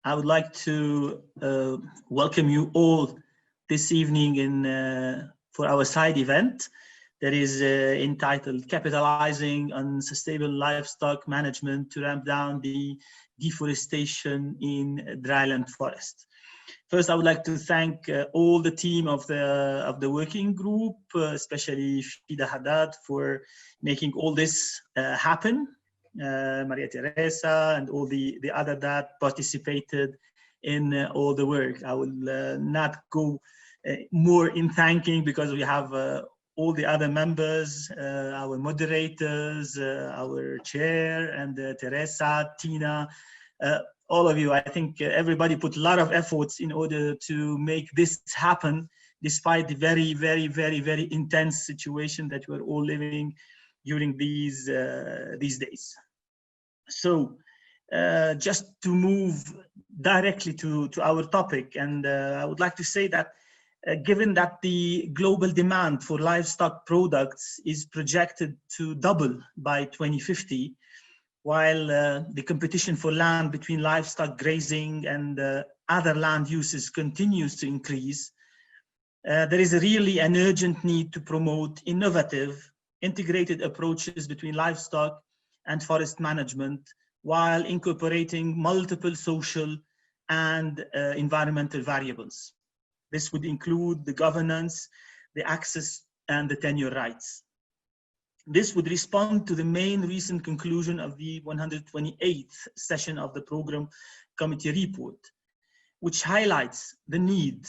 I would like to welcome you all this evening for our side event that is entitled Capitalizing on Sustainable Livestock Management to Ramp Down the Deforestation in Dryland Forest. First, I would like to thank all the team of the working group, especially Fida Haddad, for making all this happen. Maria Teresa and all the other that participated in all the work. I will not go more in thanking because we have all the other members, our moderators, our chair, and Teresa, Tina, all of you. I think everybody put a lot of efforts in order to make this happen, despite the very, very, very, very intense situation that we're all living during these days. So just to move directly to our topic, and I would like to say that given that the global demand for livestock products is projected to double by 2050, while the competition for land between livestock grazing and other land uses continues to increase, there is really an urgent need to promote innovative, integrated approaches between livestock and forest management while incorporating multiple social and environmental variables. This would include the governance, the access, and the tenure rights. This would respond to the main recent conclusion of the 128th session of the Program Committee report, which highlights the need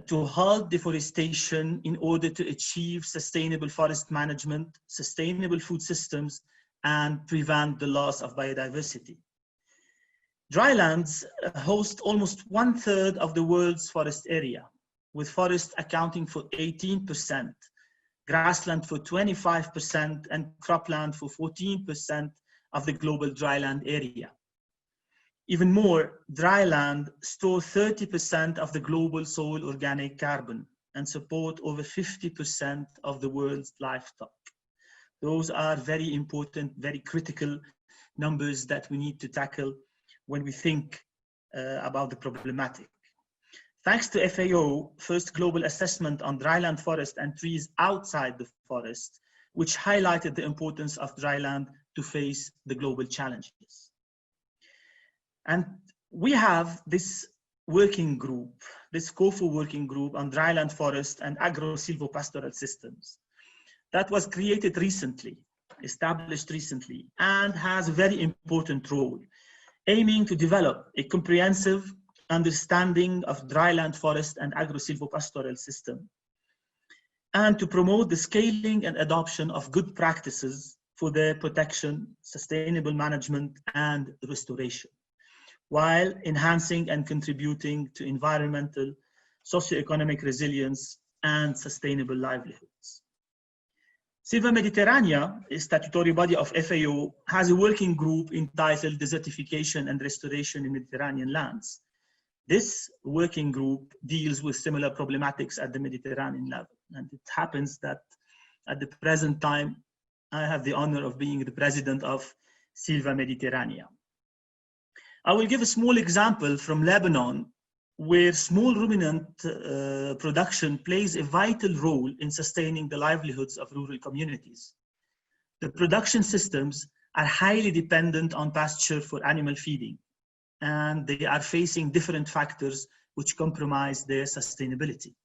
to halt deforestation in order to achieve sustainable forest management, sustainable food systems, and prevent the loss of biodiversity. Drylands host almost 1/3 of the world's forest area, with forests accounting for 18%, grassland for 25%, and cropland for 14% of the global dryland area. Even more, dryland stores 30% of the global soil organic carbon and support over 50% of the world's livestock. Those are very important, very critical numbers that we need to tackle when we think about the problematic. Thanks to FAO, first global assessment on dryland forest and trees outside the forest, which highlighted the importance of dryland to face the global challenges. And we have this working group, this COFO working group on dryland forest and Agrosilvopastoral systems that was created recently, established recently, and has a very important role, aiming to develop a comprehensive understanding of dryland forest and Agrosilvopastoral system, and to promote the scaling and adoption of good practices for their protection, sustainable management, and restoration, while enhancing and contributing to environmental, socioeconomic resilience, and sustainable livelihoods. Silva Mediterranea, a statutory body of FAO, has a working group entitled Desertification and Restoration in Mediterranean Lands. This working group deals with similar problematics at the Mediterranean level. And it happens that at the present time, I have the honor of being the president of Silva Mediterranea. I will give a small example from Lebanon, where small ruminant production plays a vital role in sustaining the livelihoods of rural communities. The production systems are highly dependent on pasture for animal feeding, and they are facing different factors which compromise their sustainability.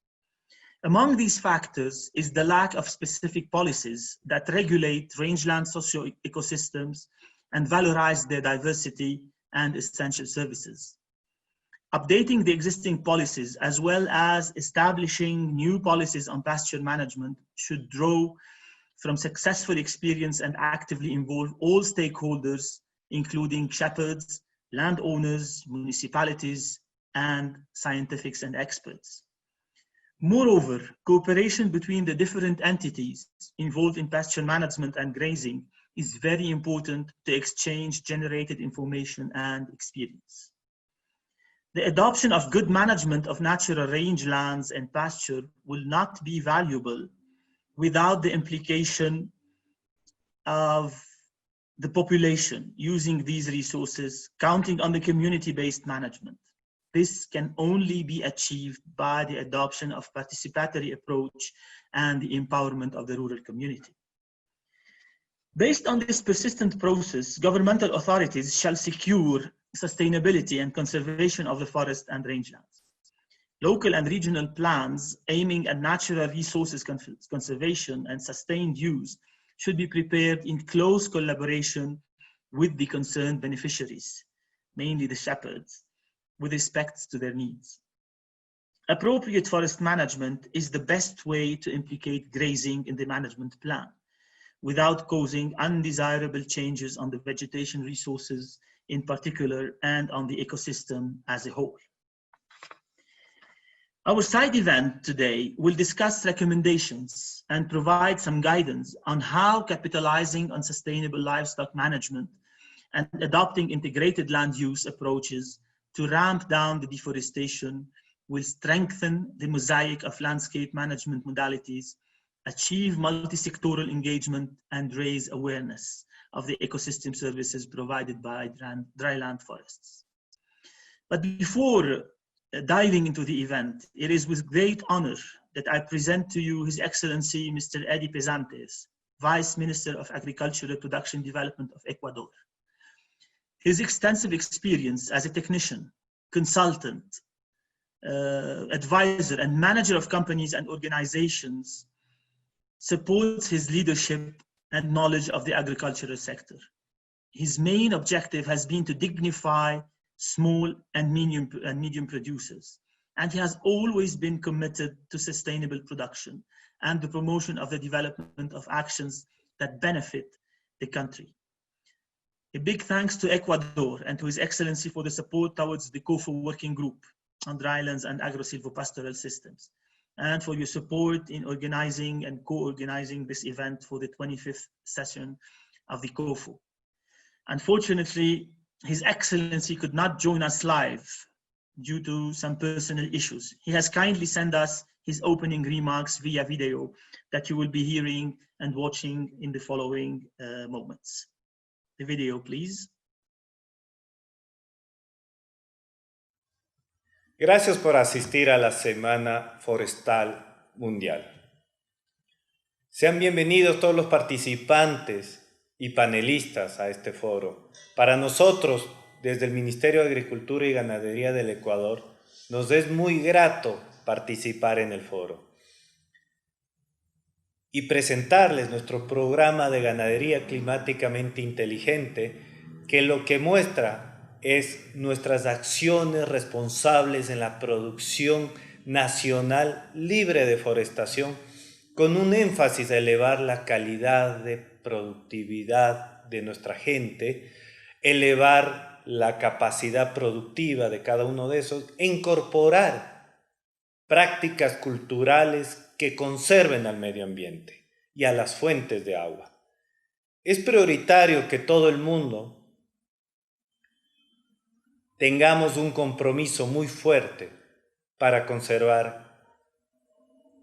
Among these factors is the lack of specific policies that regulate rangeland socio-ecosystems and valorize their diversity and essential services. Updating the existing policies as well as establishing new policies on pasture management should draw from successful experience and actively involve all stakeholders, including shepherds, landowners, municipalities, and scientists and experts. Moreover, cooperation between the different entities involved in pasture management and grazing is very important to exchange generated information and experience. The adoption of good management of natural rangelands and pasture will not be valuable without the implication of the population using these resources, counting on the community-based management. This can only be achieved by the adoption of participatory approach and the empowerment of the rural community. Based on this persistent process, governmental authorities shall secure sustainability and conservation of the forest and rangelands. Local and regional plans aiming at natural resources conservation and sustained use should be prepared in close collaboration with the concerned beneficiaries, mainly the shepherds, with respect to their needs. Appropriate forest management is the best way to implicate grazing in the management plan, without causing undesirable changes on the vegetation resources in particular and on the ecosystem as a whole. Our side event today will discuss recommendations and provide some guidance on how capitalizing on sustainable livestock management and adopting integrated land use approaches to ramp down the deforestation will strengthen the mosaic of landscape management modalities, achieve multi-sectoral engagement, and raise awareness of the ecosystem services provided by dryland forests. But before diving into the event, it is with great honor that I present to you His Excellency Mr. Eddie Pesántez, Vice Minister of Agriculture, Reproduction Development of Ecuador. His extensive experience as a technician, consultant, advisor, and manager of companies and organizations supports his leadership and knowledge of the agricultural sector. His main objective has been to dignify small and medium producers, and he has always been committed to sustainable production and the promotion of the development of actions that benefit the country. A big thanks to Ecuador and to His Excellency for the support towards the COFO working group on drylands and Agrosilvopastoral systems, and for your support in organizing and co-organizing this event for the 25th session of the COFO. Unfortunately, His Excellency could not join us live due to some personal issues. He has kindly sent us his opening remarks via video that you will be hearing and watching in the following moments. The video, please. Gracias por asistir a la Semana Forestal Mundial. Sean bienvenidos todos los participantes y panelistas a este foro. Para nosotros, desde el Ministerio de Agricultura y Ganadería del Ecuador, nos es muy grato participar en el foro y presentarles nuestro programa de ganadería climáticamente inteligente, que lo que muestra es nuestras acciones responsables en la producción nacional libre de deforestación, con un énfasis a elevar la calidad de productividad de nuestra gente, elevar la capacidad productiva de cada uno de esos e incorporar prácticas culturales que conserven al medio ambiente y a las fuentes de agua. Es prioritario que todo el mundo tengamos un compromiso muy fuerte para conservar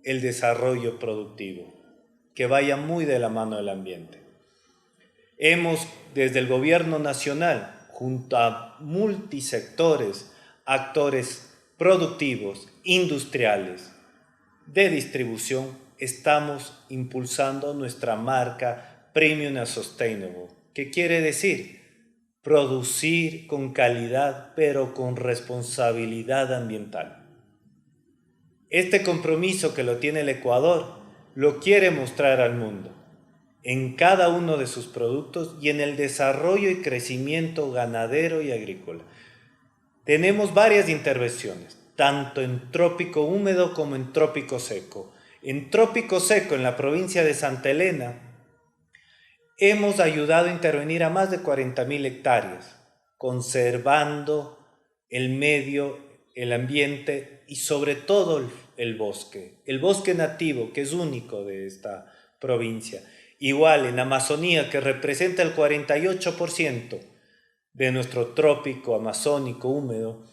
el desarrollo productivo, que vaya muy de la mano del ambiente. Hemos, desde el gobierno nacional, junto a multisectores, actores productivos, industriales, de distribución, estamos impulsando nuestra marca Premium and Sustainable. ¿Qué quiere decir? Producir con calidad, pero con responsabilidad ambiental. Este compromiso que lo tiene el Ecuador, lo quiere mostrar al mundo, en cada uno de sus productos y en el desarrollo y crecimiento ganadero y agrícola. Tenemos varias intervenciones, tanto en trópico húmedo como en trópico seco. En trópico seco, en la provincia de Santa Elena, hemos ayudado a intervenir a más de 40.000 hectáreas, conservando el medio, el ambiente y sobre todo el bosque nativo, que es único de esta provincia. Igual en Amazonía, que representa el 48% de nuestro trópico amazónico húmedo,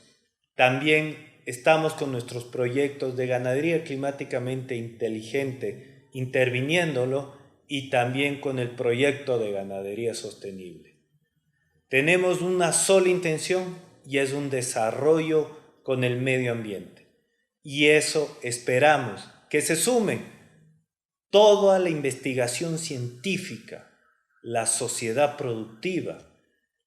también estamos con nuestros proyectos de ganadería climáticamente inteligente, interviniéndolo y también con el proyecto de ganadería sostenible. Tenemos una sola intención y es un desarrollo con el medio ambiente. Y eso esperamos que se sumen toda la investigación científica, la sociedad productiva,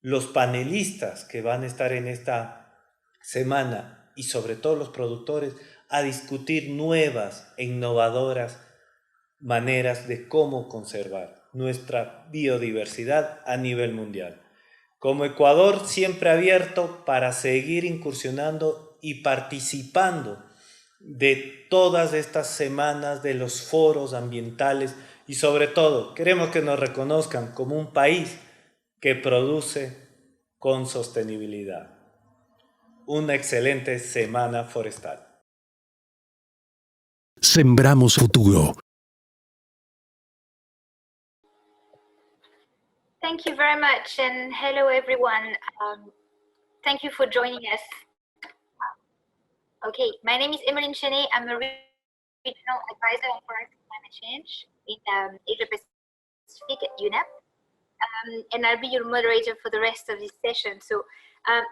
los panelistas que van a estar en esta semana y sobre todo los productores a discutir nuevas e innovadoras maneras de cómo conservar nuestra biodiversidad a nivel mundial. Como Ecuador, siempre abierto para seguir incursionando y participando de todas estas semanas de los foros ambientales y sobre todo queremos que nos reconozcan como un país que produce con sostenibilidad. Una excelente semana forestal. Sembramos futuro. Thank you very much, and hello everyone. Thank you for joining us. Okay, my name is Emelyne Cheney. I'm a regional advisor on forest and climate change in Asia Pacific at UNEP, and I'll be your moderator for the rest of this session. So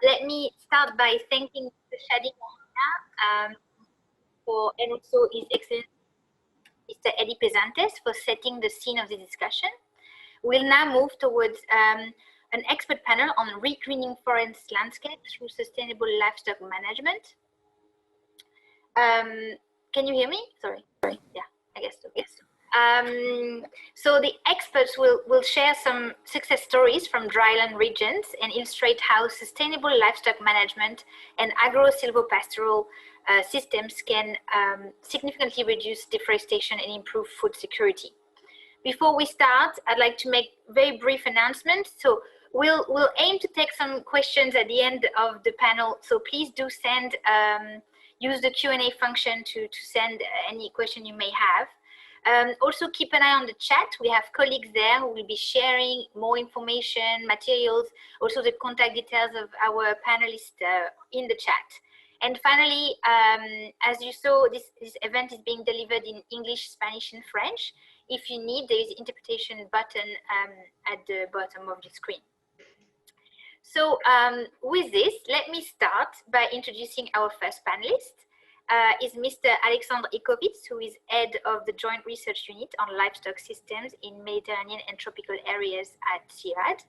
let me start by thanking Chadi Mohanna and also His Excellency Mr. Eddie Pesántez for setting the scene of the discussion. We'll now move towards an expert panel on regreening forest landscape through sustainable livestock management. Can you hear me? Sorry. Yeah, I guess so. Yes. So the experts will share some success stories from dryland regions and illustrate how sustainable livestock management and agrosilvopastoral systems can significantly reduce deforestation and improve food security. Before we start, I'd like to make very brief announcements. So we'll aim to take some questions at the end of the panel. So please do send, use the Q&A function to send any question you may have. Also keep an eye on the chat. We have colleagues there who will be sharing more information, materials, also the contact details of our panelists in the chat. And finally, as you saw, this event is being delivered in English, Spanish, and French. If you need, there is an interpretation button at the bottom of the screen. So with this, let me start by introducing our first panelist. Is Mr. Alexandre Ickowicz, who is head of the Joint Research Unit on Livestock Systems in Mediterranean and Tropical Areas at CirAd.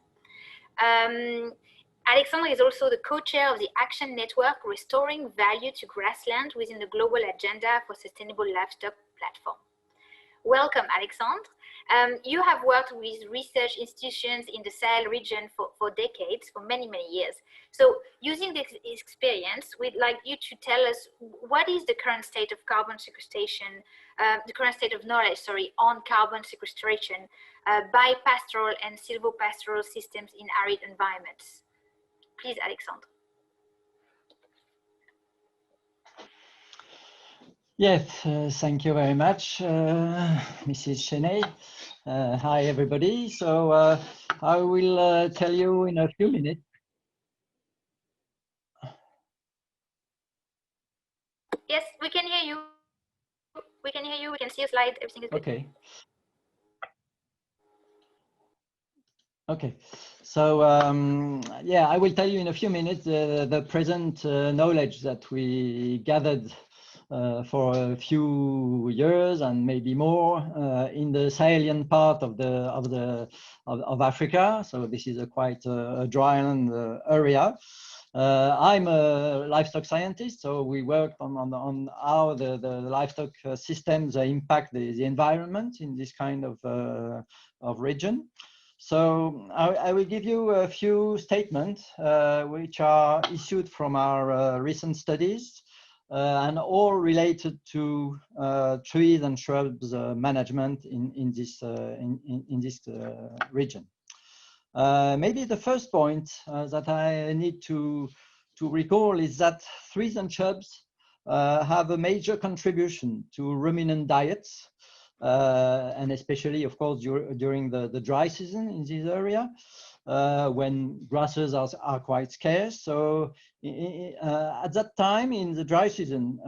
Alexandre is also the co-chair of the Action Network Restoring Value to Grassland within the Global Agenda for Sustainable Livestock platform. Welcome, Alexandre. You have worked with research institutions in the Sahel region for decades, for many, many years. So using this experience, we'd like you to tell us what is the current state of carbon sequestration, the current state of knowledge, sorry, on carbon sequestration by pastoral and silvopastoral systems in arid environments. Please, Alexandre. Yes, thank you very much, Mrs. Cheney. Hi, everybody. So I will tell you in a few minutes. Yes, we can hear you. We can hear you. We can see your slide. Everything is good. Okay. Okay. So yeah, I will tell you in a few minutes the present knowledge that we gathered for a few years and maybe more in the Sahelian part of Africa. So this is a quite a dryland area. I'm a livestock scientist, so we worked on how the livestock systems impact the environment in this kind of region. So I will give you a few statements which are issued from our recent studies and all related to trees and shrubs management in this region. Maybe the first point that I need to recall is that trees and shrubs have a major contribution to ruminant diets, and especially, of course, during the dry season in this area, when grasses are quite scarce. So at that time in the dry season,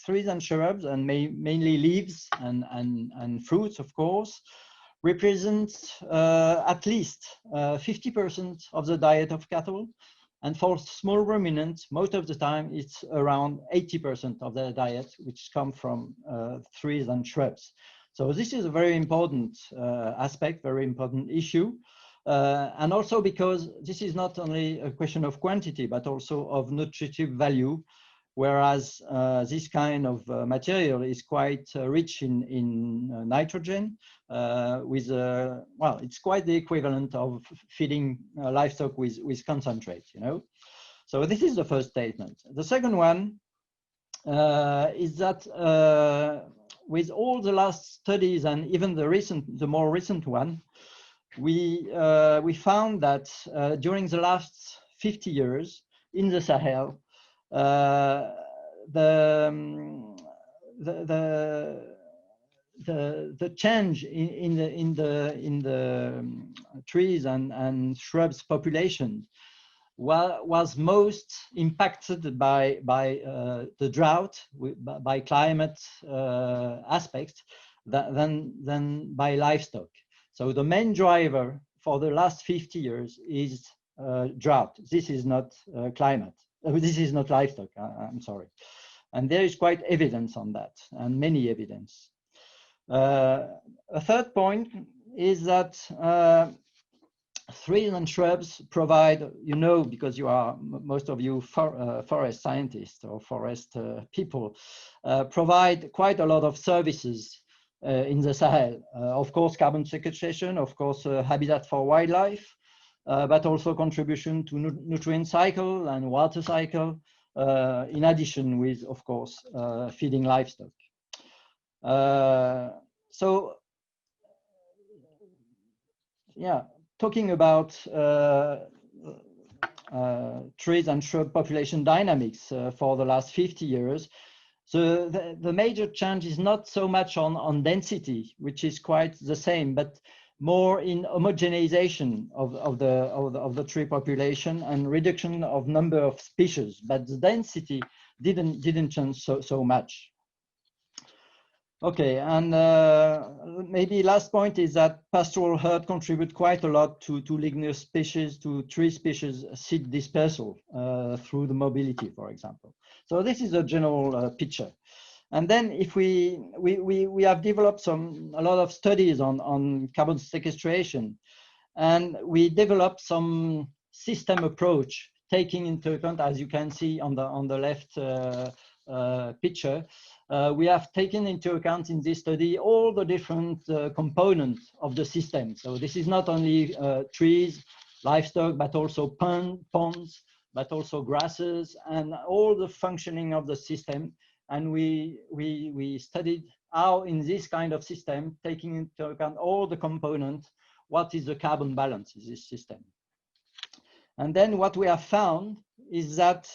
trees and shrubs, and mainly leaves and fruits, of course, represents at least 50% of the diet of cattle. And for small ruminants, most of the time, it's around 80% of their diet, which come from trees and shrubs. So this is a very important aspect, very important issue. And also because this is not only a question of quantity, but also of nutritive value, whereas this kind of material is quite rich in nitrogen, well, it's quite the equivalent of feeding livestock with concentrate, you know. So this is the first statement. The second one is that with all the last studies and even the more recent one, we found that during the last 50 years in the Sahel, the change in the trees and shrubs population was most impacted by the drought, by climate aspects than by livestock. So the main driver for the last 50 years is drought. This is not climate. This is not livestock, I'm sorry. And there is quite evidence on that, and many evidence. A third point is that trees and shrubs provide, you know, because you are, most of you forest scientists or forest people, provide quite a lot of services in the Sahel. Of course, carbon sequestration, of course, habitat for wildlife, but also contribution to nutrient cycle and water cycle, in addition with, of course, feeding livestock. So, yeah, talking about trees and shrub population dynamics for the last 50 years, so the major change is not so much on density, which is quite the same, but more in homogenization of the tree population and reduction of number of species, but the density didn't change so much. Okay, and maybe last point is that pastoral herd contribute quite a lot to ligneous species, to tree species seed dispersal through the mobility, for example. So this is a general picture. And then if we have developed a lot of studies on carbon sequestration, and we developed some system approach taking into account, as you can see on the left picture, we have taken into account in this study all the different components of the system. So this is not only trees, livestock, but also ponds, but also grasses, and all the functioning of the system. And we studied how in this kind of system, taking into account all the components, what is the carbon balance in this system. And then what we have found is that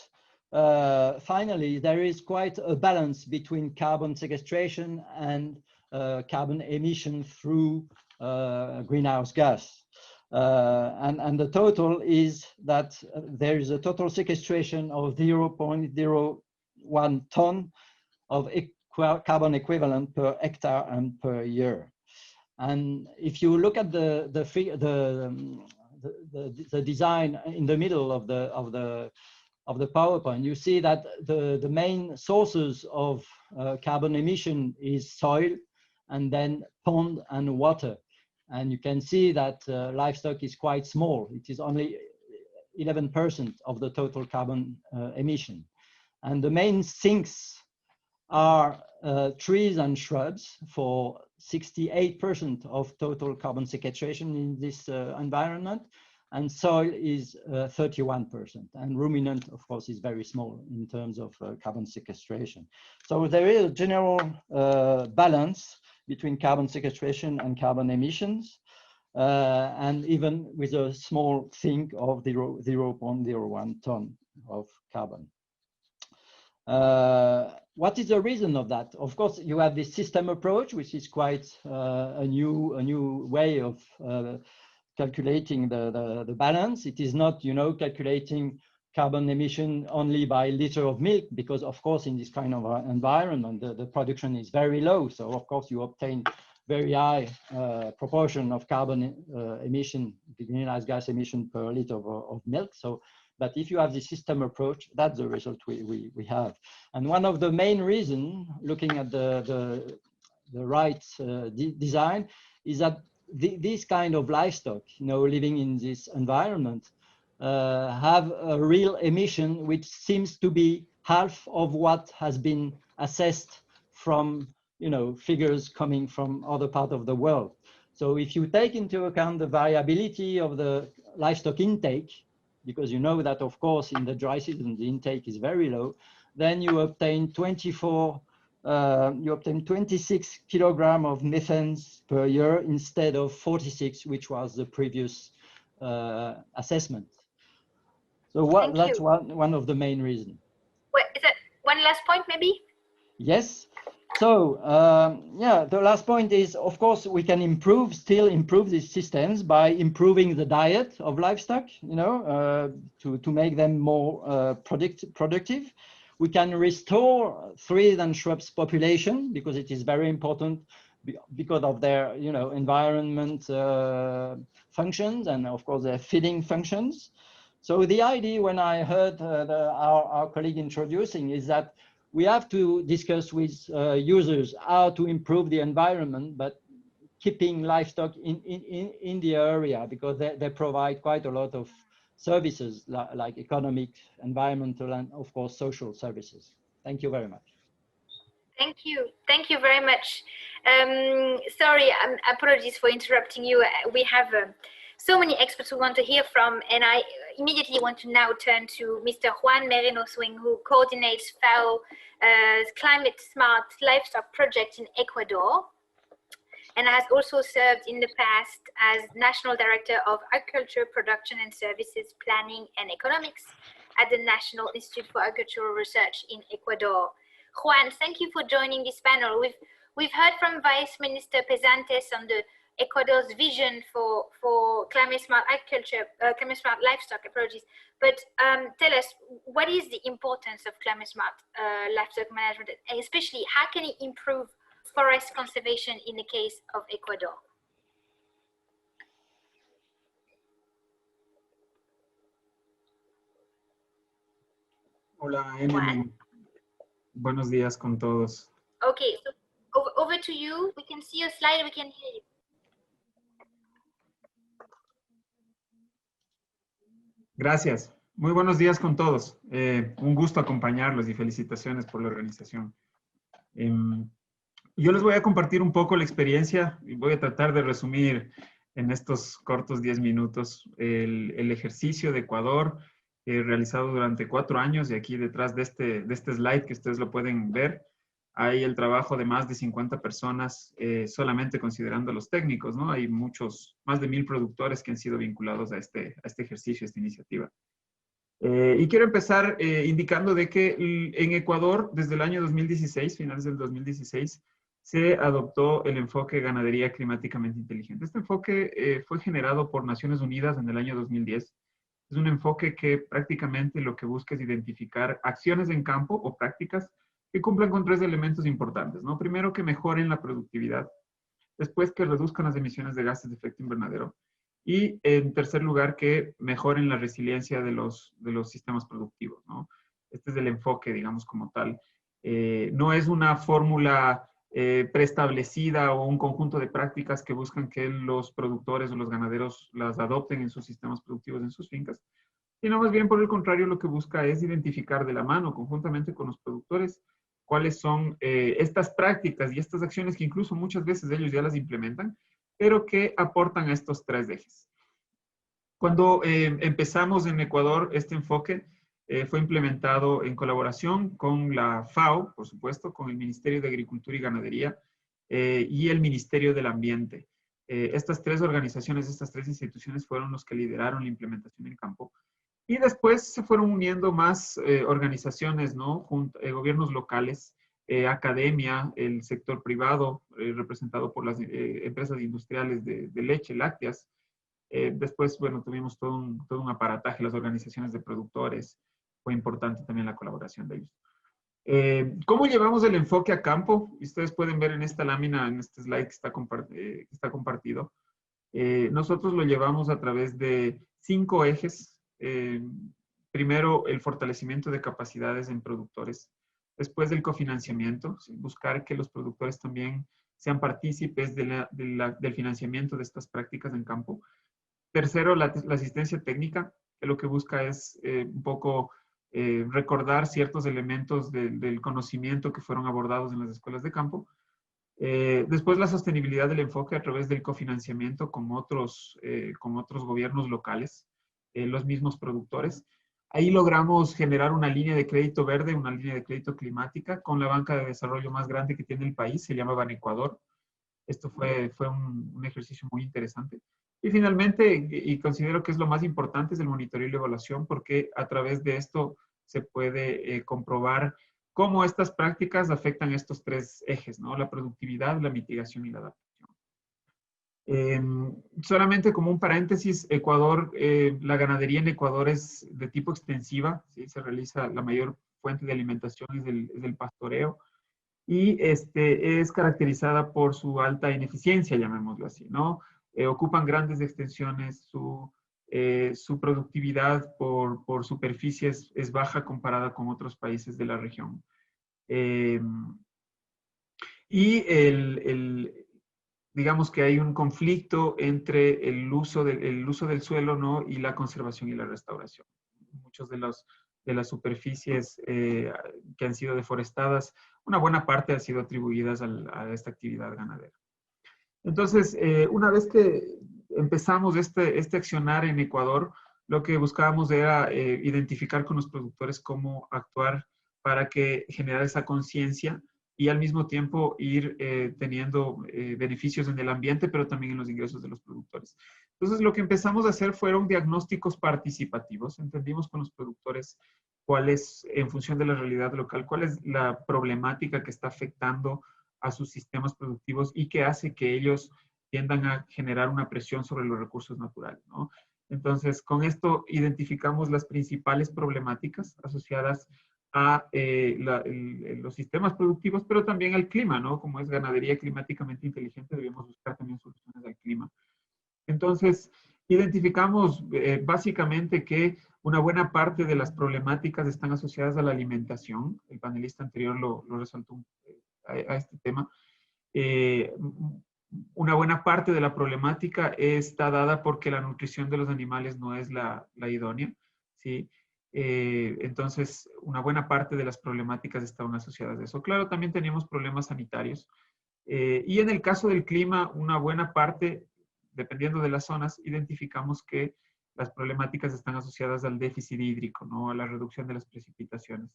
finally, there is quite a balance between carbon sequestration and carbon emission through greenhouse gas. And the total is that there is a total sequestration of 0.01 ton of carbon equivalent per hectare and per year. And if you look at the design in the middle of the PowerPoint, you see that the main sources of carbon emission is soil and then pond and water. And you can see that livestock is quite small. It is only 11% of the total carbon emission. And the main sinks are trees and shrubs for 68% of total carbon sequestration in this environment. And soil is 31%, and ruminant, of course, is very small in terms of carbon sequestration. So there is a general balance between carbon sequestration and carbon emissions, and even with a small sink of 0.01 ton of carbon. What is the reason of that? Of course, you have this system approach, which is quite a new way of calculating the balance. It is not, you know, calculating carbon emission only by liter of milk, because of course in this kind of environment the production is very low. So of course you obtain very high proportion of carbon emission, the greenhouse gas emission per liter of milk. So, but if you have the system approach, that's the result we have. And one of the main reasons, looking at the right design, is that this kind of livestock, living in this environment, have a real emission which seems to be half of what has been assessed from figures coming from other parts of the world. So if you take into account the variability of the livestock intake, because you know that of course in the dry season the intake is very low, then you obtain 26 kilograms of methane per year instead of 46, which was the previous assessment. So that's one of the main reasons. Wait, is that one last point maybe? Yes. So yeah, the last point is, of course, we can still improve these systems by improving the diet of livestock, to make them more productive. We can restore trees and shrubs population because it is very important because of their, environment functions and of course their feeding functions. So the idea when I heard our colleague introducing is that we have to discuss with users how to improve the environment, but keeping livestock in the area because they provide quite a lot of services like economic, environmental, and of course social services. Thank you very much. Thank you very much. Sorry, apologies for interrupting you. We have so many experts we want to hear from, and I immediately want to now turn to Mr. Juan MerinoSuing, who coordinates FAO's Climate Smart Livestock Project in Ecuador, and has also served in the past as National Director of Agriculture, Production and Services Planning and Economics at the National Institute for Agricultural Research in Ecuador. Juan, thank you for joining this panel. We've heard from Viceministro Pesántez on the Ecuador's vision for climate smart agriculture, climate smart livestock approaches. But tell us, what is the importance of climate smart livestock management, and especially how can it improve forest conservation in the case of Ecuador? Hola, Emelyne. Buenos días con todos. Okay, so over to you. We can see your slide, we can hear you. Gracias. Muy buenos días con todos. Un gusto acompañarlos y felicitaciones por la organización. Yo les voy a compartir un poco la experiencia y voy a tratar de resumir en estos cortos 10 minutos el ejercicio de Ecuador realizado durante 4 años, y aquí detrás de este slide que ustedes lo pueden ver, hay el trabajo de más de 50 personas, solamente considerando los técnicos, ¿no? Hay más de 1000 productores que han sido vinculados a este ejercicio, a esta iniciativa. Y quiero empezar indicando de que en Ecuador, desde el año 2016, finales del 2016, se adoptó el enfoque ganadería climáticamente inteligente. Este enfoque fue generado por Naciones Unidas en el año 2010. Es un enfoque que prácticamente lo que busca es identificar acciones en campo o prácticas que cumplan con 3 elementos importantes, ¿no? Primero, que mejoren la productividad. Después, que reduzcan las emisiones de gases de efecto invernadero. Y en tercer lugar, que mejoren la resiliencia de los sistemas productivos, ¿no? Este es el enfoque, digamos, como tal. No es una fórmula preestablecida o un conjunto de prácticas que buscan que los productores o los ganaderos las adopten en sus sistemas productivos, en sus fincas, sino más bien, por el contrario, lo que busca es identificar de la mano, conjuntamente con los productores, cuáles son estas prácticas y estas acciones que incluso muchas veces ellos ya las implementan, pero que aportan a estos 3 ejes. Cuando empezamos en Ecuador, este enfoque fue implementado en colaboración con la FAO, por supuesto, con el Ministerio de Agricultura y Ganadería y el Ministerio del Ambiente. Estas 3 organizaciones, estas 3 instituciones fueron los que lideraron la implementación en campo. Y después se fueron uniendo más organizaciones, ¿no? Gobiernos locales, academia, el sector privado, representado por las empresas industriales de leche, lácteas. Después, bueno, tuvimos todo un aparataje, las organizaciones de productores. Fue importante también la colaboración de ellos. ¿Cómo llevamos el enfoque a campo? Ustedes pueden ver en esta lámina, en este slide que está compartido. Nosotros lo llevamos a través de 5 ejes. Primero, el fortalecimiento de capacidades en productores. Después, el cofinanciamiento, ¿sí? Buscar que los productores también sean partícipes del financiamiento de estas prácticas en campo. Tercero, la asistencia técnica, que lo que busca es un poco recordar ciertos elementos del conocimiento que fueron abordados en las escuelas de campo. Después, la sostenibilidad del enfoque a través del cofinanciamiento con otros gobiernos locales, los mismos productores. Ahí logramos generar una línea de crédito verde, una línea de crédito climática con la banca de desarrollo más grande que tiene el país, se llama Ecuador. Esto fue un ejercicio muy interesante. Y finalmente, y considero que es lo más importante, es el monitoreo y la evaluación, porque a través de esto se puede comprobar cómo estas prácticas afectan estos 3 ejes, ¿no? La productividad, la mitigación y la adaptación. Solamente como un paréntesis, Ecuador, la ganadería en Ecuador es de tipo extensiva, ¿sí? Se realiza, la mayor fuente de alimentación es del pastoreo, y es caracterizada por su alta ineficiencia, llamémoslo así, ¿no? Ocupan grandes extensiones, su productividad por superficie es baja comparada con otros países de la región. Y digamos que hay un conflicto entre el uso del suelo, ¿no? Y la conservación y la restauración. Muchos de las superficies que han sido deforestadas, una buena parte han sido atribuidas a esta actividad ganadera. Entonces, una vez que empezamos este accionar en Ecuador, lo que buscábamos era identificar con los productores cómo actuar para que generar esa conciencia y al mismo tiempo ir teniendo beneficios en el ambiente, pero también en los ingresos de los productores. Entonces, lo que empezamos a hacer fueron diagnósticos participativos. Entendimos con los productores cuál es, en función de la realidad local, cuál es la problemática que está afectando a sus sistemas productivos y que hace que ellos tiendan a generar una presión sobre los recursos naturales, ¿no? Entonces, con esto identificamos las principales problemáticas asociadas a los sistemas productivos, pero también al clima, ¿no? Como es ganadería climáticamente inteligente, debemos buscar también soluciones al clima. Entonces, identificamos básicamente que una buena parte de las problemáticas están asociadas a la alimentación. El panelista anterior lo resaltó a este tema. Una buena parte de la problemática está dada porque la nutrición de los animales no es la idónea, ¿sí? Entonces, una buena parte de las problemáticas estaban asociadas a eso. Claro, también teníamos problemas sanitarios. Y en el caso del clima, una buena parte, dependiendo de las zonas, identificamos que las problemáticas están asociadas al déficit hídrico, ¿no? A la reducción de las precipitaciones.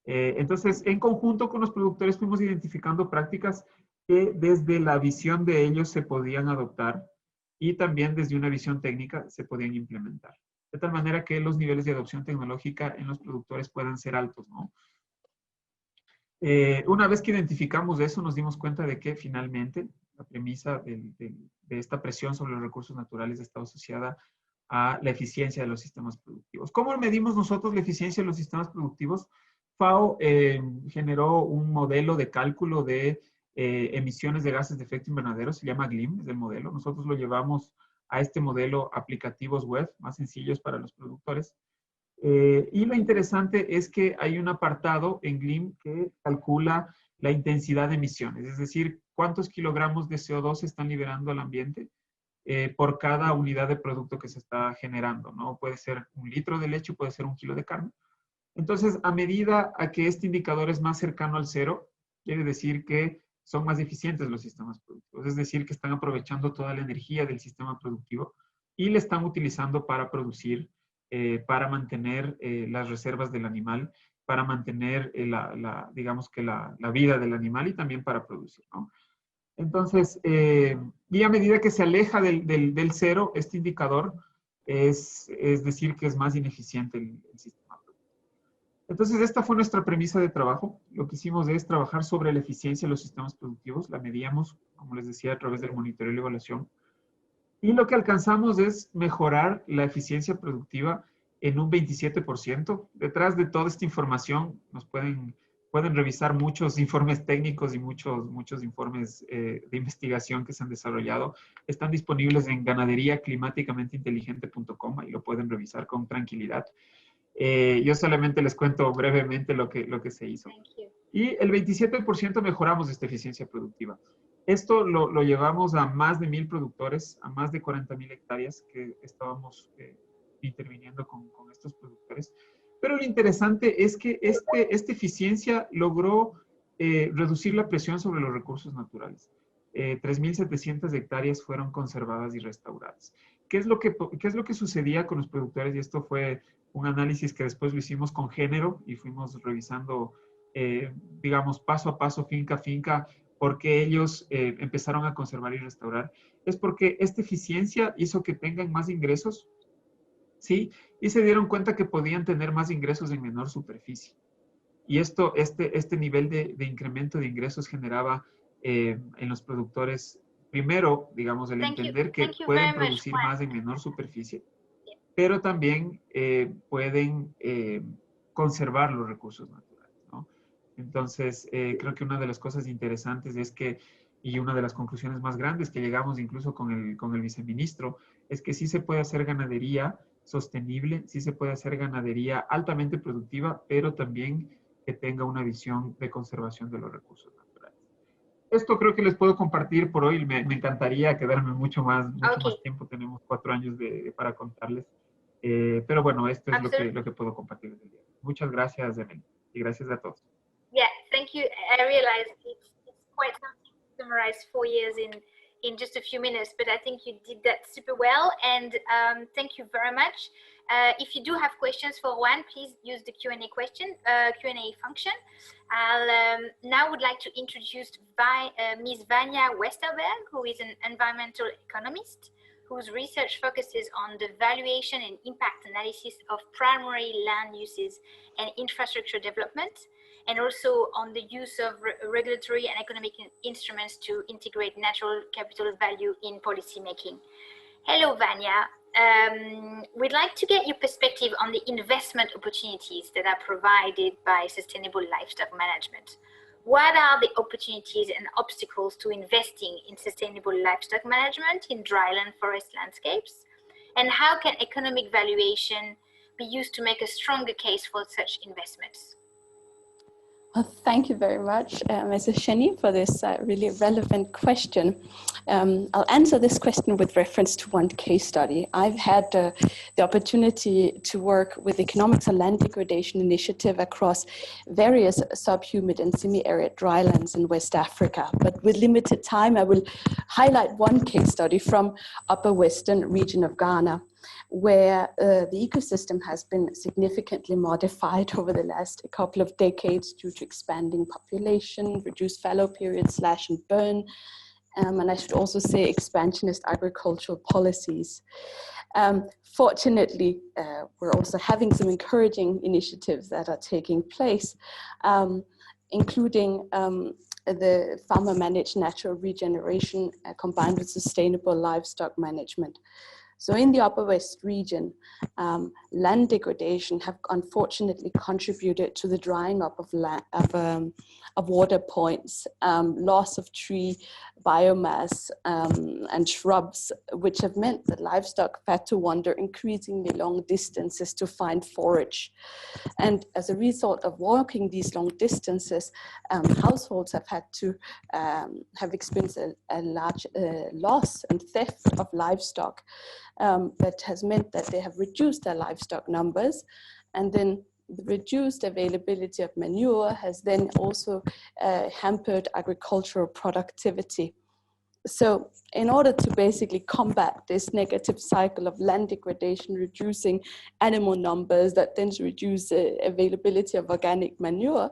Entonces, en conjunto con los productores fuimos identificando prácticas que desde la visión de ellos se podían adoptar y también desde una visión técnica se podían implementar. De tal manera que los niveles de adopción tecnológica en los productores puedan ser altos, ¿no? Una vez que identificamos eso, nos dimos cuenta de que finalmente la premisa de esta presión sobre los recursos naturales está asociada a la eficiencia de los sistemas productivos. ¿Cómo medimos nosotros la eficiencia de los sistemas productivos? FAO generó un modelo de cálculo de emisiones de gases de efecto invernadero, se llama GLIM, es el modelo. Nosotros lo llevamos a este modelo aplicativos web más sencillos para los productores. Y lo interesante es que hay un apartado en GLIM que calcula la intensidad de emisiones, es decir, cuántos kilogramos de CO2 se están liberando al ambiente por cada unidad de producto que se está generando, ¿no? Puede ser 1 litro de leche, puede ser 1 kilo de carne. Entonces, a medida a que este indicador es más cercano al cero, quiere decir que son más eficientes los sistemas productivos, es decir, que están aprovechando toda la energía del sistema productivo y le están utilizando para producir, para mantener las reservas del animal, para mantener digamos que la vida del animal y también para producir, ¿no? Entonces, y a medida que se aleja del cero, este indicador es decir que es más ineficiente el sistema. Entonces, esta fue nuestra premisa de trabajo. Lo que hicimos es trabajar sobre la eficiencia de los sistemas productivos. La medíamos, como les decía, a través del monitoreo y la evaluación. Y lo que alcanzamos es mejorar la eficiencia productiva en un 27%. Detrás de toda esta información nos pueden pueden revisar muchos informes técnicos y muchos informes de investigación que se han desarrollado. Están disponibles en ganaderiaclimáticameinteligente.com, y lo pueden revisar con tranquilidad. Yo solamente les cuento brevemente lo que se hizo. Y el 27% mejoramos esta eficiencia productiva. Esto lo llevamos a más de 1,000 productores, a más de 40,000 hectáreas que estábamos interviniendo con estos productores. Pero lo interesante es que esta eficiencia logró reducir la presión sobre los recursos naturales. 3,700 hectáreas fueron conservadas y restauradas. ¿Qué es lo que sucedía con los productores? Y esto fue un análisis que después lo hicimos con género y fuimos revisando, digamos, paso a paso, finca a finca, porque ellos empezaron a conservar y restaurar. Es porque esta eficiencia hizo que tengan más ingresos, ¿sí? Y se dieron cuenta que podían tener más ingresos en menor superficie. Y este nivel de incremento de ingresos generaba en los productores, primero, digamos, el entender que pueden producir más en menor superficie, pero también pueden conservar los recursos naturales, ¿no? Entonces, creo que una de las cosas interesantes es que, y una de las conclusiones más grandes que llegamos incluso con el viceministro, es que sí se puede hacer ganadería sostenible, sí se puede hacer ganadería altamente productiva, pero también que tenga una visión de conservación de los recursos naturales. Esto creo que les puedo compartir por hoy. Me encantaría quedarme mucho más tiempo. Tenemos 4 años para contarles. Pero bueno, esto es lo que puedo compartir desde el día. Muchas gracias, Emelyne, y gracias a todos. Yeah, thank you. I realize it's quite something to summarize 4 years in just a few minutes, but I think you did that super well, and thank you very much. If you do have questions for Juan, please use the Q&A function. I'll now would like to introduce Ms. Vanja Westerberg, who is an environmental economist, whose research focuses on the valuation and impact analysis of primary land uses and infrastructure development, and also on the use of regulatory and economic instruments to integrate natural capital value in policy making. Hello, Vanja. We'd like to get your perspective on the investment opportunities that are provided by sustainable livestock management. What are the opportunities and obstacles to investing in sustainable livestock management in dryland forest landscapes? And how can economic valuation be used to make a stronger case for such investments? Well, thank you very much, Mrs. Cheney, for this really relevant question. I'll answer this question with reference to one case study. I've had the opportunity to work with the Economics and Land Degradation Initiative across various subhumid and semi-arid drylands in West Africa. But with limited time, I will highlight one case study from Upper Western region of Ghana, where the ecosystem has been significantly modified over the last couple of decades due to expanding population, reduced fallow periods, slash and burn, and I should also say expansionist agricultural policies. Fortunately, we're also having some encouraging initiatives that are taking place, including the farmer-managed natural regeneration combined with sustainable livestock management. So in the Upper West region, land degradation have unfortunately contributed to the drying up of water points, loss of tree biomass and shrubs, which have meant that livestock had to wander increasingly long distances to find forage. And as a result of walking these long distances, households have had to have experienced a large loss and theft of livestock. That has meant that they have reduced their livestock numbers, and then the reduced availability of manure has then also hampered agricultural productivity. So in order to basically combat this negative cycle of land degradation, reducing animal numbers that then reduce the availability of organic manure,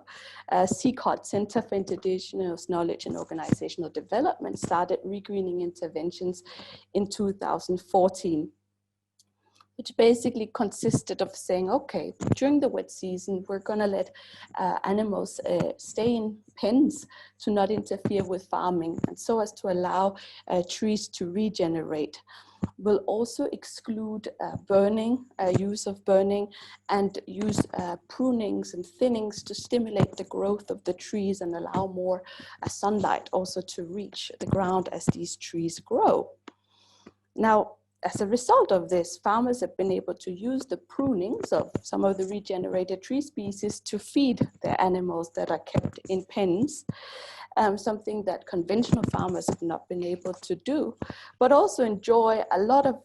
CirAd, Center for Indigenous Knowledge and Organizational Development, started regreening interventions in 2014. Which basically consisted of saying, okay, during the wet season, we're gonna let animals stay in pens to not interfere with farming, and so as to allow trees to regenerate. will also exclude burning, use of burning, and use prunings and thinnings to stimulate the growth of the trees and allow more sunlight also to reach the ground as these trees grow. Now, as a result of this, farmers have been able to use the prunings of some of the regenerated tree species to feed their animals that are kept in pens, something that conventional farmers have not been able to do, but also enjoy a lot of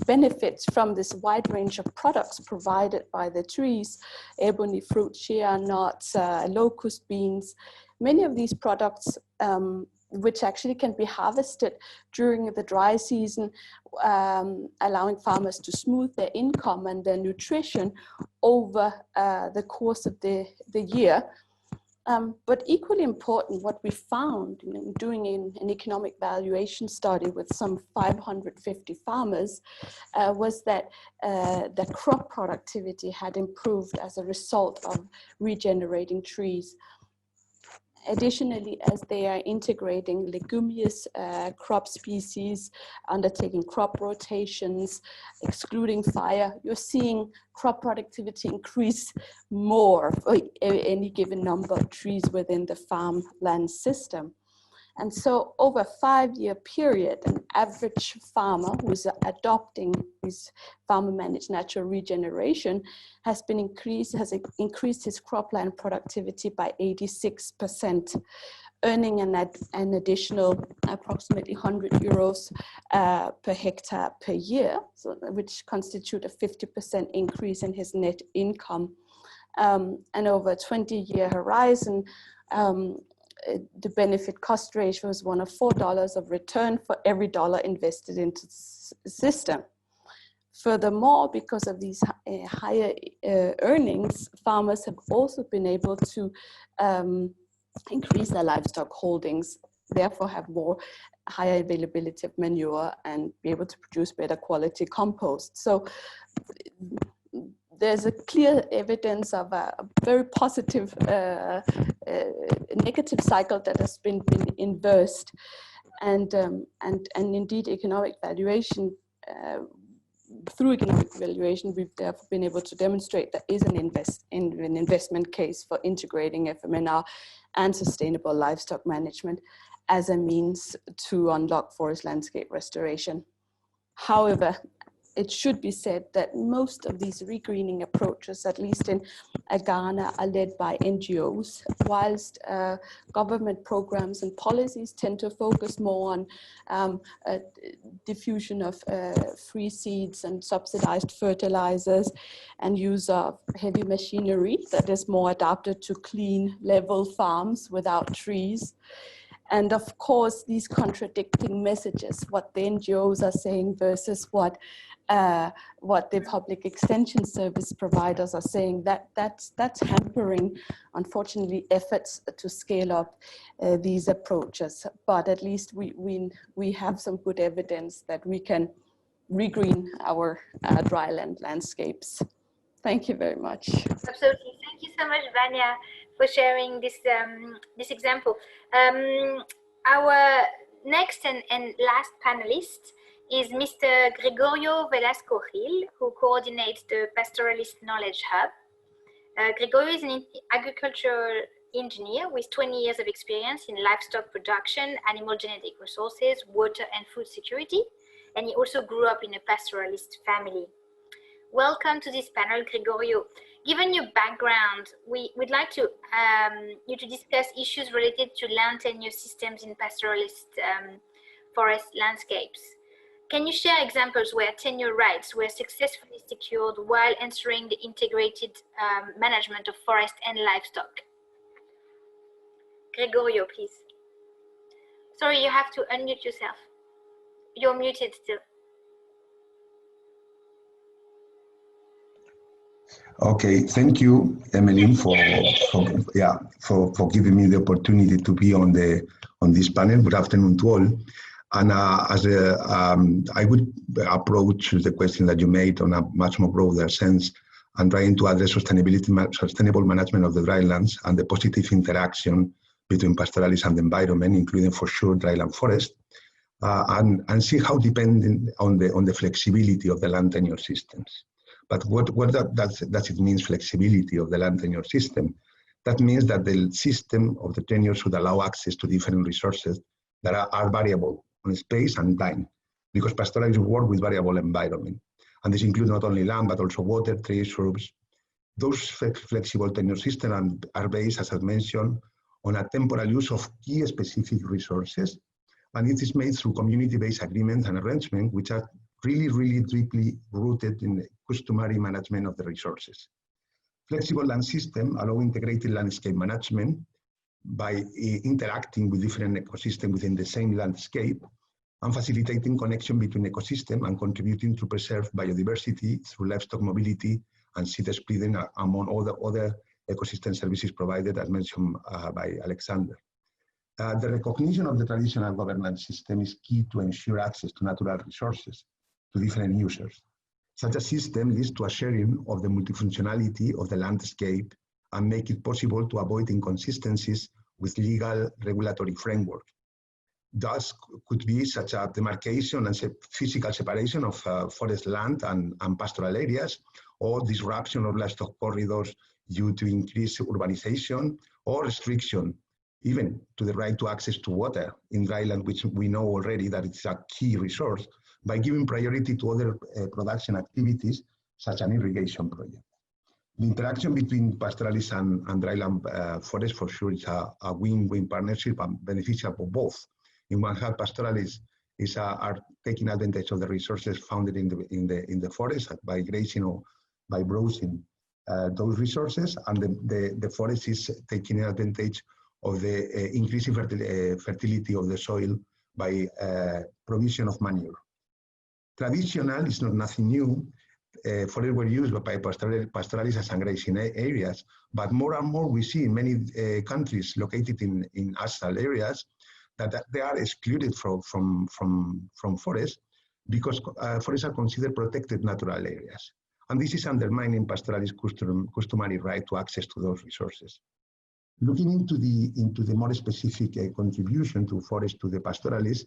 benefits from this wide range of products provided by the trees: ebony fruit, shea nuts, locust beans. Many of these products which actually can be harvested during the dry season, allowing farmers to smooth their income and their nutrition over the course of the year. But equally important, what we found in doing an economic valuation study with some 550 farmers was that the crop productivity had improved as a result of regenerating trees. Additionally, as they are integrating leguminous crop species, undertaking crop rotations, excluding fire, you're seeing crop productivity increase more for any given number of trees within the farmland system. And so over a 5-year period, an average farmer who's adopting this farmer managed natural regeneration has increased his cropland productivity by 86%, earning an additional approximately 100 euros per hectare per year, so, which constitute a 50% increase in his net income. And over a 20-year horizon, the benefit cost ratio is one of $4 of return for every dollar invested into the system. Furthermore, because of these higher earnings, farmers have also been able to increase their livestock holdings, therefore have more higher availability of manure and be able to produce better quality compost. So there's a clear evidence of a very positive negative cycle that has been inversed, and indeed economic valuation. Through economic valuation, we've therefore been able to demonstrate there is an investment case for integrating FMNR and sustainable livestock management as a means to unlock forest landscape restoration. However, it should be said that most of these regreening approaches, at least in Ghana, are led by NGOs, whilst government programs and policies tend to focus more on diffusion of free seeds and subsidized fertilizers and use of heavy machinery that is more adapted to clean, level farms without trees. And of course, these contradicting messages, what the NGOs are saying versus what the public extension service providers are saying, that's hampering, unfortunately, efforts to scale up these approaches. But at least we have some good evidence that we can regreen our dryland landscapes. Thank you very much. Absolutely. Thank you so much, Vanja, for sharing this this example. Our next and last panelist is Mr. Gregorio VelascoGirl, who coordinates the Pastoralist Knowledge Hub. Gregorio is an agricultural engineer with 20 years of experience in livestock production, animal genetic resources, water and food security, and he also grew up in a pastoralist family. Welcome to this panel, Gregorio. Given your background, we'd like to you to discuss issues related to land tenure systems in pastoralist forest landscapes. Can you share examples where tenure rights were successfully secured while ensuring the integrated management of forest and livestock? Gregorio, please. Sorry, you have to unmute yourself. You're muted still. Okay, thank you, Emelyne, for giving me the opportunity to be on this panel. Good afternoon to all. And I would approach the question that you made on a much more broader sense and trying to address sustainable management of the drylands and the positive interaction between pastoralism and the environment, including for sure dryland forest. and see how dependent on the flexibility of the land tenure systems. But what does it mean, flexibility of the land tenure system? That means that the system of the tenure should allow access to different resources that are variable on space and time, because pastoralists work with variable environment. And this includes not only land, but also water, trees, shrubs. Those flexible tenure systems are based, as I mentioned, on a temporal use of key specific resources. And it is made through community-based agreements and arrangements, which are really, really deeply rooted in the customary management of the resources. Flexible land system allow integrated landscape management by interacting with different ecosystems within the same landscape and facilitating connection between ecosystems and contributing to preserve biodiversity through livestock mobility and seed spreading among all the other ecosystem services provided, as mentioned by Alexandre. The recognition of the traditional governance system is key to ensure access to natural resources to different users. Such a system leads to a sharing of the multifunctionality of the landscape and make it possible to avoid inconsistencies with legal regulatory framework. Thus, could be such a demarcation and physical separation of forest land and pastoral areas, or disruption of livestock corridors due to increased urbanization, or restriction even to the right to access to water in Dryland, which we know already that it's a key resource, by giving priority to other production activities, such as an irrigation project. The interaction between pastoralists and Dryland forest for sure is a win-win partnership and beneficial for both. In one hand, pastoralists are taking advantage of the resources found in the forest by grazing or by browsing those resources, and the forest is taking advantage of the increasing fertility of the soil by provision of manure. Traditional is not nothing new. Forests were used by pastoralists as grazing areas, but more and more we see in many countries located in ASAL areas that they are excluded from forests because forests are considered protected natural areas. And this is undermining pastoralist customary right to access to those resources. Looking into the more specific contribution to forest to the pastoralists,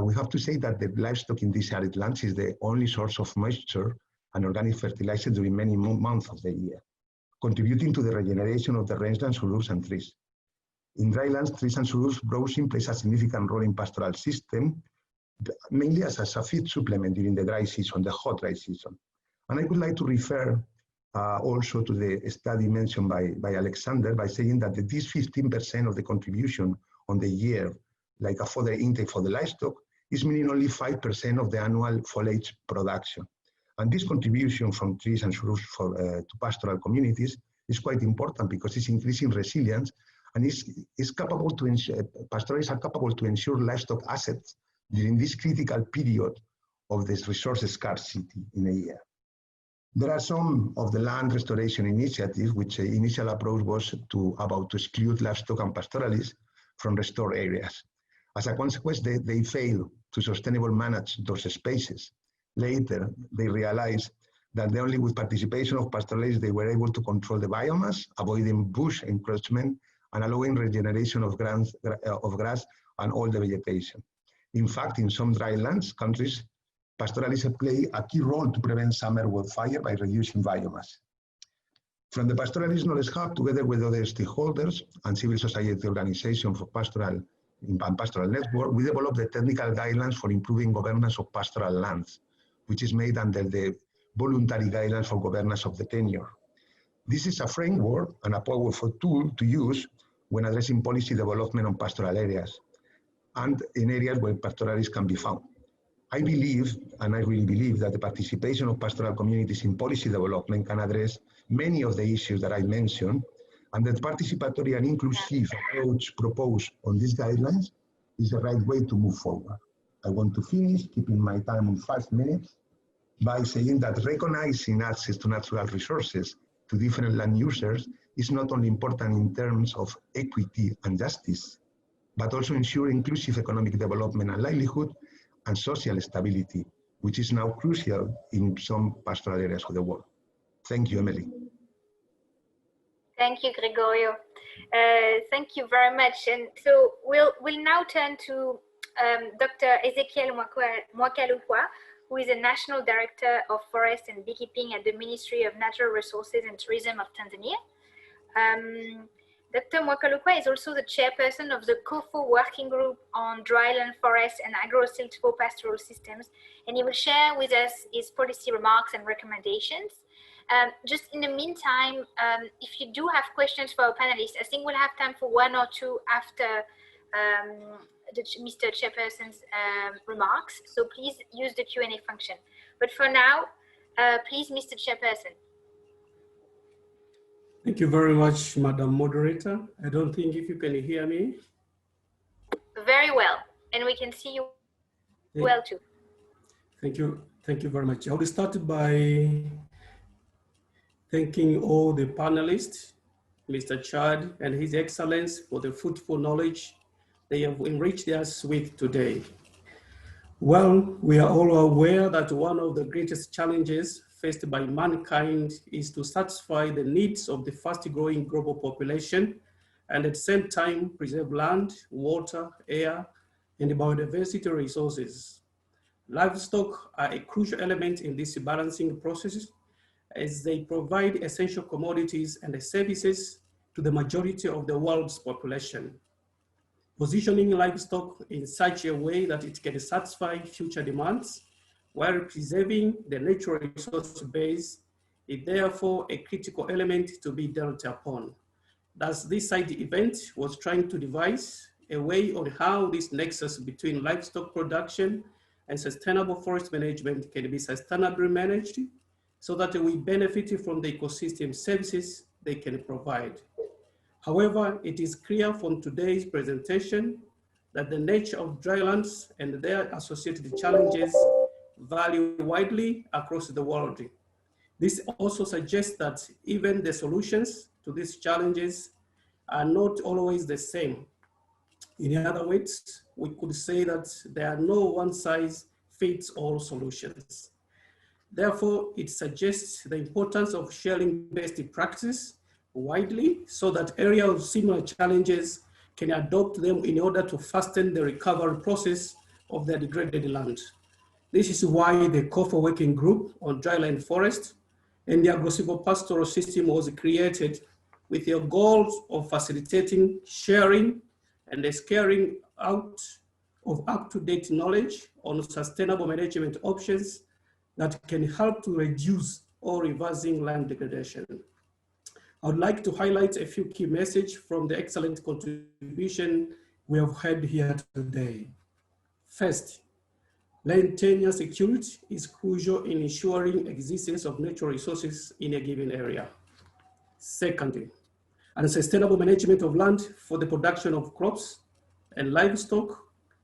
we have to say that the livestock in these arid lands is the only source of moisture and organic fertilizer during many months of the year, contributing to the regeneration of the rangelands, shrubs, and trees. In drylands, trees and shrubs browsing plays a significant role in pastoral system, mainly as a feed supplement during the dry season, the hot dry season. And I would like to refer also to the study mentioned by Alexandre by saying that this 15% of the contribution on the year, like a fodder intake for the livestock, is meaning only 5% of the annual foliage production. And this contribution from trees and shrubs to pastoral communities is quite important because it's increasing resilience and is capable to ensure, pastoralists are capable to ensure livestock assets during this critical period of this resource scarcity in a year. There are some of the land restoration initiatives which the initial approach was about to exclude livestock and pastoralists from restored areas. As a consequence, they fail to sustainably manage those spaces. Later, they realized that only with participation of pastoralists, they were able to control the biomass, avoiding bush encroachment, and allowing regeneration of grass and all the vegetation. In fact, in some drylands countries, pastoralists play a key role to prevent summer wildfire by reducing biomass. From the Pastoralist Knowledge Hub, together with other stakeholders and civil society organizations for pastoral network, we developed the technical guidelines for improving governance of pastoral lands, which is made under the voluntary guidelines for governance of the tenure. This is a framework and a powerful tool to use when addressing policy development on pastoral areas and in areas where pastoralists can be found. I believe, and I really believe, that the participation of pastoral communities in policy development can address many of the issues that I mentioned, and that participatory and inclusive approach proposed on these guidelines is the right way to move forward. I want to finish, keeping my time on 5 minutes, by saying that recognizing access to natural resources to different land users is not only important in terms of equity and justice, but also ensure inclusive economic development and livelihood and social stability, which is now crucial in some pastoral areas of the world. Thank you, Emily. Thank you, Gregorio. Thank you very much. And so we'll now turn to Dr. Ezekiel Mwakalukwa, who is a National Director of Forest and Beekeeping at the Ministry of Natural Resources and Tourism of Tanzania. Dr. Mwakalukwa is also the chairperson of the COFO working group on dryland forest and Agrosilvopastoral systems, and he will share with us his policy remarks and recommendations. Just in the meantime, if you do have questions for our panelists, I think we'll have time for one or two after Mr. Chairperson's remarks. So please use the Q&A function. But for now, please, Mr. Chairperson. Thank you very much, Madam Moderator. I don't think if you can hear me. Very well, and we can see you well too. Thank you very much. I will start by thanking all the panelists, Mr. Chad and His Excellence, for the fruitful knowledge they have enriched us with today. Well, we are all aware that one of the greatest challenges faced by mankind is to satisfy the needs of the fast-growing global population and at the same time preserve land, water, air, and biodiversity resources. Livestock are a crucial element in this balancing process as they provide essential commodities and services to the majority of the world's population. Positioning livestock in such a way that it can satisfy future demands while preserving the natural resource base is therefore a critical element to be dealt upon. Thus, this side event was trying to devise a way on how this nexus between livestock production and sustainable forest management can be sustainably managed so that we benefit from the ecosystem services they can provide. However, it is clear from today's presentation that the nature of drylands and their associated challenges vary widely across the world. This also suggests that even the solutions to these challenges are not always the same. In other words, we could say that there are no one-size-fits-all solutions. Therefore, it suggests the importance of sharing best practices widely so that areas of similar challenges can adopt them in order to fasten the recovery process of their degraded land. This is why the COFO working group on dryland forest and the Agrosilvopastoral system was created with the goal of facilitating sharing and the scaling out of up-to-date knowledge on sustainable management options that can help to reduce or reversing land degradation. I would like to highlight a few key messages from the excellent contribution we have had here today. First, land tenure security is crucial in ensuring existence of natural resources in a given area. Secondly, unsustainable management of land for the production of crops and livestock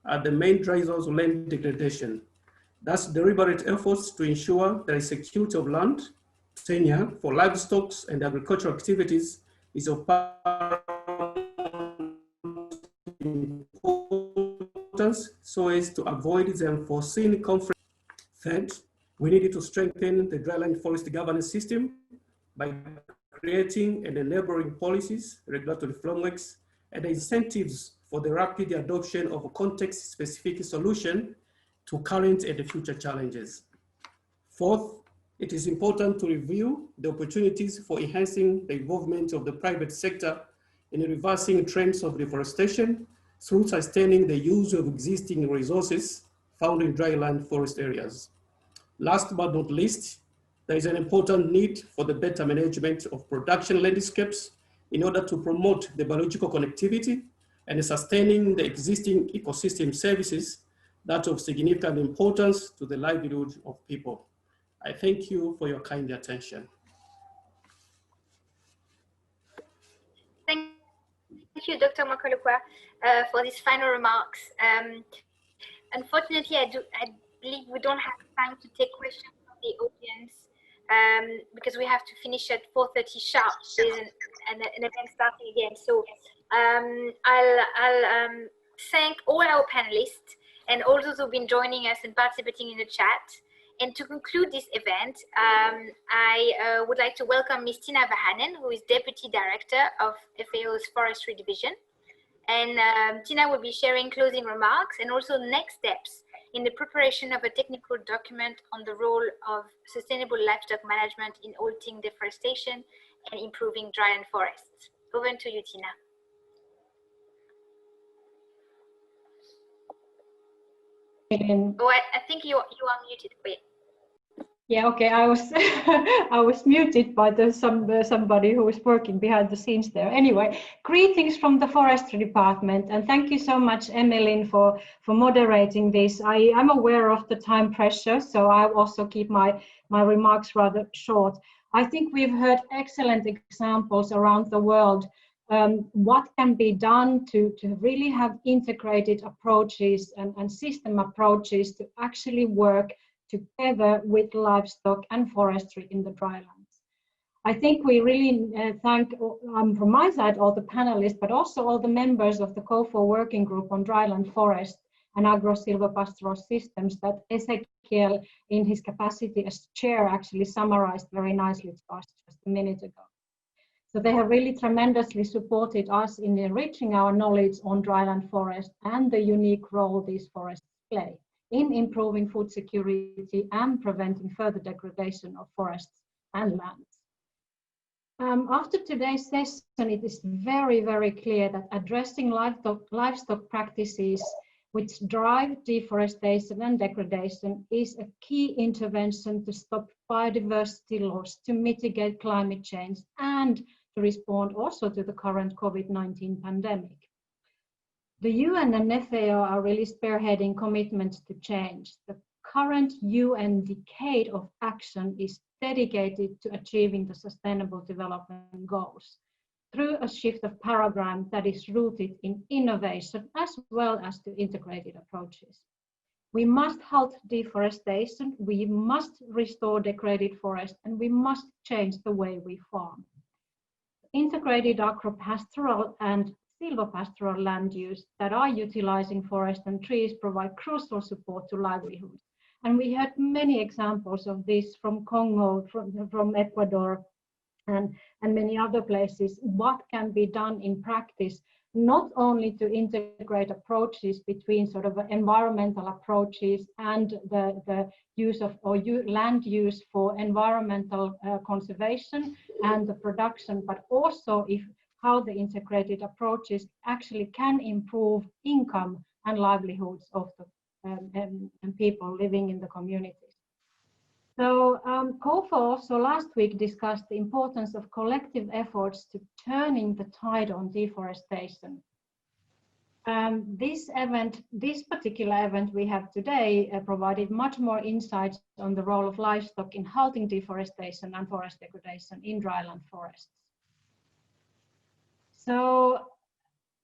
are the main drivers of land degradation. Thus, deliberate efforts to ensure there is security of land tenure for livestock and agricultural activities is of importance so as to avoid the unforeseen conflict. Third, we needed to strengthen the dryland forest governance system by creating and enabling policies, regulatory frameworks, and incentives for the rapid adoption of a context-specific solution to current and future challenges. Fourth, it is important to review the opportunities for enhancing the involvement of the private sector in reversing trends of deforestation through sustaining the use of existing resources found in dryland forest areas. Last but not least, there is an important need for the better management of production landscapes in order to promote the biological connectivity and sustaining the existing ecosystem services that of significant importance to the livelihood of people. I thank you for your kind attention. Thank you, Dr. Mwakalukwa, for these final remarks. Unfortunately, I believe we don't have time to take questions from the audience because we have to finish at 4:30 sharp. There's an event starting again. So I'll thank all our panelists and all those who've been joining us and participating in the chat. And to conclude this event, I would like to welcome Ms. Tina Vahanen, who is Deputy Director of FAO's Forestry Division, And Tina will be sharing closing remarks and also next steps in the preparation of a technical document on the role of sustainable livestock management in halting deforestation and improving dryland forests. Over to you, Tina. Oh, I think you are muted. Wait. Yeah, okay. I was I was muted by somebody who was working behind the scenes there. Anyway, greetings from the Forestry Department, and thank you so much, Emelyne, for moderating this. I'm aware of the time pressure, so I'll also keep my remarks rather short. I think we've heard excellent examples around the world. What can be done to really have integrated approaches and system approaches to actually work together with livestock and forestry in the drylands. I think we really thank, from my side, all the panelists, but also all the members of the COFO working group on dryland forest and Agrosilvopastoral systems that Ezekiel, in his capacity as chair, actually summarized very nicely to us just a minute ago. So they have really tremendously supported us in enriching our knowledge on dryland forest and the unique role these forests play in improving food security and preventing further degradation of forests and lands. After today's session, it is very, very clear that addressing livestock practices which drive deforestation and degradation is a key intervention to stop biodiversity loss, to mitigate climate change, and to respond also to the current COVID-19 pandemic. The UN and FAO are really spearheading commitments to change. The current UN decade of action is dedicated to achieving the Sustainable Development Goals through a shift of paradigm that is rooted in innovation as well as to integrated approaches. We must halt deforestation, we must restore degraded forest, and we must change the way we farm. Integrated agropastoral and silvopastoral land use that are utilizing forest and trees provide crucial support to livelihoods. And we had many examples of this from Congo, from Ecuador, and many other places. What can be done in practice, not only to integrate approaches between sort of environmental approaches and the use of land use for environmental conservation and the production, but also how the integrated approaches actually can improve income and livelihoods of the and people living in the communities. So COFO also last week discussed the importance of collective efforts to turning the tide on deforestation. This particular event we have today provided much more insights on the role of livestock in halting deforestation and forest degradation in dryland forests. So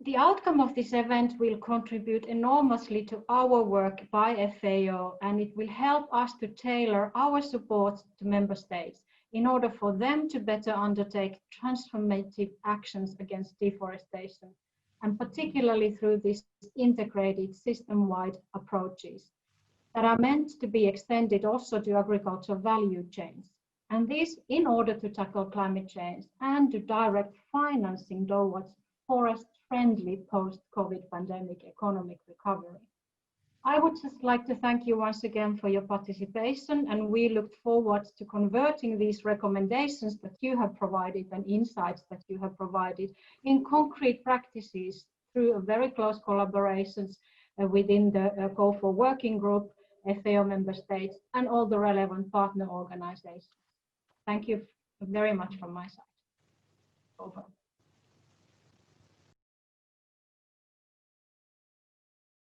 the outcome of this event will contribute enormously to our work by FAO, and it will help us to tailor our support to member states in order for them to better undertake transformative actions against deforestation, and particularly through these integrated system-wide approaches that are meant to be extended also to agricultural value chains. And this in order to tackle climate change and to direct financing towards forest-friendly post-COVID pandemic economic recovery. I would just like to thank you once again for your participation, and we look forward to converting these recommendations that you have provided and insights that you have provided in concrete practices through a very close collaborations within the COFO working group, FAO member states, and all the relevant partner organizations. Thank you very much from my side. Over.